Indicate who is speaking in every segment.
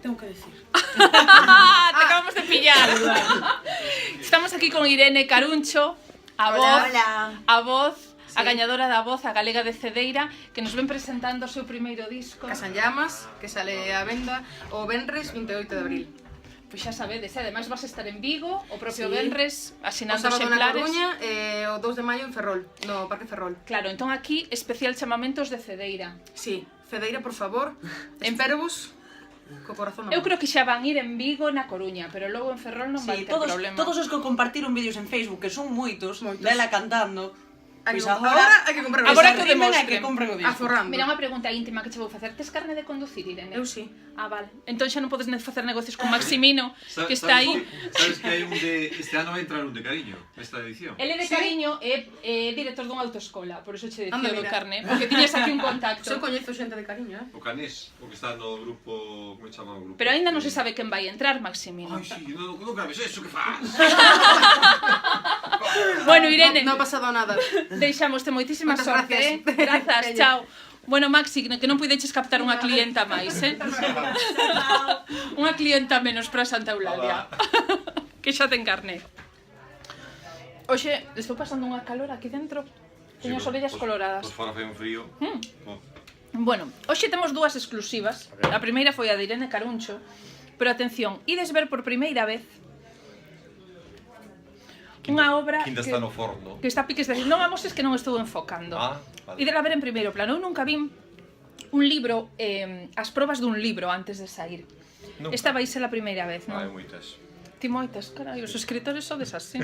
Speaker 1: tengo que decir.
Speaker 2: Te acabamos de pillar. Estamos aquí con Irene Caruncho, a voz, a gañadora da Voz, a galega de Cedeira, que nos ven presentando o seu primeiro disco.
Speaker 1: Casan Llamas, que sale á venda o venres 28 de abril.
Speaker 2: Pois xa sabedes, ademais vas a estar en Vigo o propio
Speaker 1: Sí.
Speaker 2: venres
Speaker 1: O
Speaker 2: asinando
Speaker 1: sábado na
Speaker 2: exemplares.
Speaker 1: Coruña e o 2 de maio en Ferrol, no Parque Ferrol.
Speaker 2: Claro, entón aquí especial chamamentos de Cedeira.
Speaker 1: Sí, Cedeira, por favor, espérovos co corazón na
Speaker 2: Eu
Speaker 1: mão.
Speaker 2: creo que xa van ir en Vigo e na Coruña, pero logo en Ferrol non vai
Speaker 3: Sí,
Speaker 2: ter problema.
Speaker 3: todos os que compartiron vídeos en Facebook, que son moitos, dela cantando.
Speaker 1: Pois
Speaker 3: Pois
Speaker 1: agora hai que comprar o
Speaker 2: Agora
Speaker 1: disco.
Speaker 2: que demostren.
Speaker 3: que compren o disco.
Speaker 1: Azorrando.
Speaker 2: Mira, unha pregunta íntima que che vou facer. Tes carne de conducir, Irene?
Speaker 1: Eu sí.
Speaker 2: Ah, vale. Entón xa non podes facer negocios con Maximino, que está aí.
Speaker 4: Sabes que hai un de... Este ano vai entrar un de Cariño, esta edición.
Speaker 2: Ele de Cariño é director dunha autoescola, por eso che
Speaker 1: Anda,
Speaker 2: decía do
Speaker 1: mira.
Speaker 2: carne, porque tiñes aquí un contacto.
Speaker 1: Eu coñezo xente de cariño,
Speaker 4: O Canés, o que está no grupo... Como se chama o grupo?
Speaker 2: Pero aínda non se sabe quen vai entrar, Maximino.
Speaker 4: Ai, sí, non cabes eso, que faz?
Speaker 2: Bueno, Irene,
Speaker 1: Non ha pasado nada.
Speaker 2: deixamoste moitísima
Speaker 1: Moitas
Speaker 2: sorte,
Speaker 1: gracias.
Speaker 2: Grazas, chao. Bueno, Maxi, que non puideches captar unha clienta máis, Unha clienta menos para Santa Eulalia. Que xa ten carne. Oxe, estou pasando unha calor aquí dentro. Teño as orellas coloradas.
Speaker 4: Pois fora fai un frío.
Speaker 2: Bueno, hoxe temos dúas exclusivas. A primeira foi a de Irene Caruncho. Pero atención, ides ver por primeira vez unha obra
Speaker 4: Quinta está no forno.
Speaker 2: que está a piques de decir, non a moses que non estou enfocando.
Speaker 4: Ah, vale.
Speaker 2: Idela ver en primeiro plano. Eu nunca vin un libro, as probas dun libro antes de sair.
Speaker 4: Nunca.
Speaker 2: Esta vai ser a primeira vez,
Speaker 4: Hai
Speaker 2: non?
Speaker 4: moitas.
Speaker 2: Ti moitas, carai, os escritores sodes así.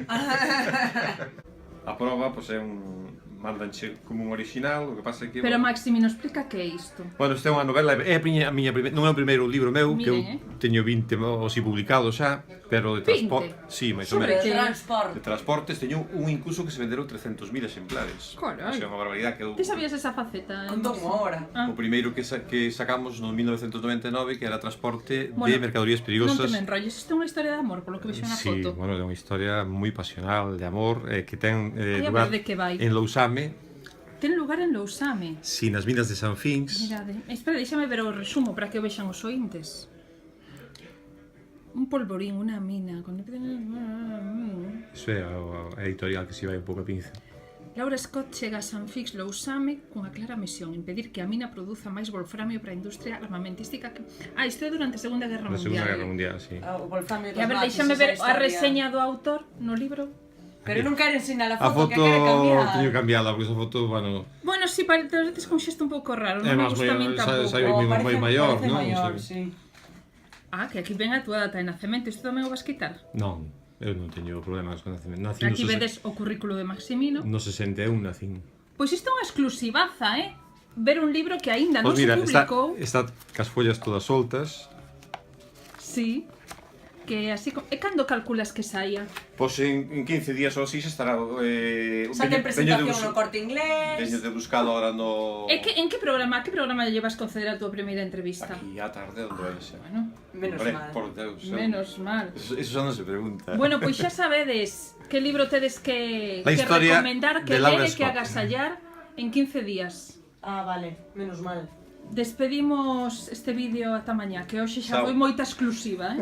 Speaker 4: A prova, pois é un... Mandanche como un original, o que pasa é que...
Speaker 2: Pero Maximino, explica que é isto.
Speaker 4: Bueno, esta é unha novela, é a miña primeira, non é o primeiro libro meu, que eu
Speaker 2: Miren,
Speaker 4: teño 20 ou si publicados xa, pero de
Speaker 2: 20?
Speaker 4: transporte, sí, máis ou
Speaker 2: Sobre
Speaker 4: menos.
Speaker 2: que?
Speaker 4: De transportes teño un incluso que se venderon 300.000 exemplares.
Speaker 2: Carai.
Speaker 4: O sea, unha barbaridade que eu...
Speaker 2: Ti sabías esa faceta?
Speaker 3: Contou unha hora.
Speaker 2: Ah.
Speaker 4: O primeiro que sacamos no 1999 que era transporte
Speaker 2: Bueno,
Speaker 4: de mercadorías
Speaker 2: Non
Speaker 4: perigosas.
Speaker 2: te me enrolles, isto é unha historia de amor, polo que vexo na
Speaker 4: Sí,
Speaker 2: foto.
Speaker 4: bueno, é unha historia moi pasional de amor que ten
Speaker 2: Ai, a
Speaker 4: lugar
Speaker 2: ver de que vai.
Speaker 4: en Lousame,
Speaker 2: Ten lugar en Lousame.
Speaker 4: si nas minas de San Fins.
Speaker 2: Mirade. Espera, deixame ver o resumo para que o vexan os ointes. Un polvorín, unha mina...
Speaker 4: Iso é a editorial que se vai un pouco a pinza.
Speaker 2: Laura Scott chega a San Fix Lousame cunha clara misión, impedir que a mina produza máis wolframio para a industria armamentística que... Ah, isto é durante a Segunda Guerra
Speaker 4: Na
Speaker 2: Mundial.
Speaker 4: Segunda Guerra Mundial, sí.
Speaker 3: O volframio
Speaker 2: E
Speaker 3: dos
Speaker 2: a ver,
Speaker 3: nazis,
Speaker 2: deixame
Speaker 3: esa
Speaker 2: ver a
Speaker 3: historia.
Speaker 2: reseña do autor no libro.
Speaker 3: Pero non quere ensinar
Speaker 4: A foto
Speaker 3: que quere cambiar.
Speaker 4: teño cambiada, porque esa foto, bueno,
Speaker 2: Bueno, si, sí, parece con xesto un pouco raro, non
Speaker 4: é
Speaker 2: me
Speaker 4: máis
Speaker 2: gusta a min tampouco.
Speaker 4: sai moi maior, non?
Speaker 3: Maior,
Speaker 4: O sea,
Speaker 3: sí.
Speaker 2: Ah, que aquí ven a túa data de nacemento, isto tamén o vas quitar?
Speaker 4: Non, eu non teño problemas con nacemento. Nací
Speaker 2: Aquí vedes o currículo de Maximino.
Speaker 4: no 61 nacín.
Speaker 2: Pois isto é unha exclusivaza, ver un libro que aínda non
Speaker 4: Pois mira,
Speaker 2: se publicou.
Speaker 4: está cas follas todas soltas.
Speaker 2: Sí, que así... E cando calculas que saia?
Speaker 4: Pois en 15 días ou así xa estará
Speaker 3: Xa ten presentación no Corte Inglés.
Speaker 4: Teño de buscado ahora no...
Speaker 2: E que, en que programa llevas conceder a túa primeira entrevista?
Speaker 4: Aquí á tarde, onde vai ser?
Speaker 2: Bueno,
Speaker 3: Menos
Speaker 4: Hombre,
Speaker 3: mal.
Speaker 4: por Deus.
Speaker 2: menos mal.
Speaker 4: Eso xa non se pregunta.
Speaker 2: Bueno, pois xa sabedes que libro tedes que
Speaker 4: La historia
Speaker 2: recomendar, que
Speaker 4: de Laura
Speaker 2: ler e que
Speaker 4: Scott.
Speaker 2: agasallar en 15 días.
Speaker 3: Ah, vale, menos mal.
Speaker 2: Despedimos este vídeo ata mañá, que hoxe xa
Speaker 4: Chao.
Speaker 2: foi moita exclusiva,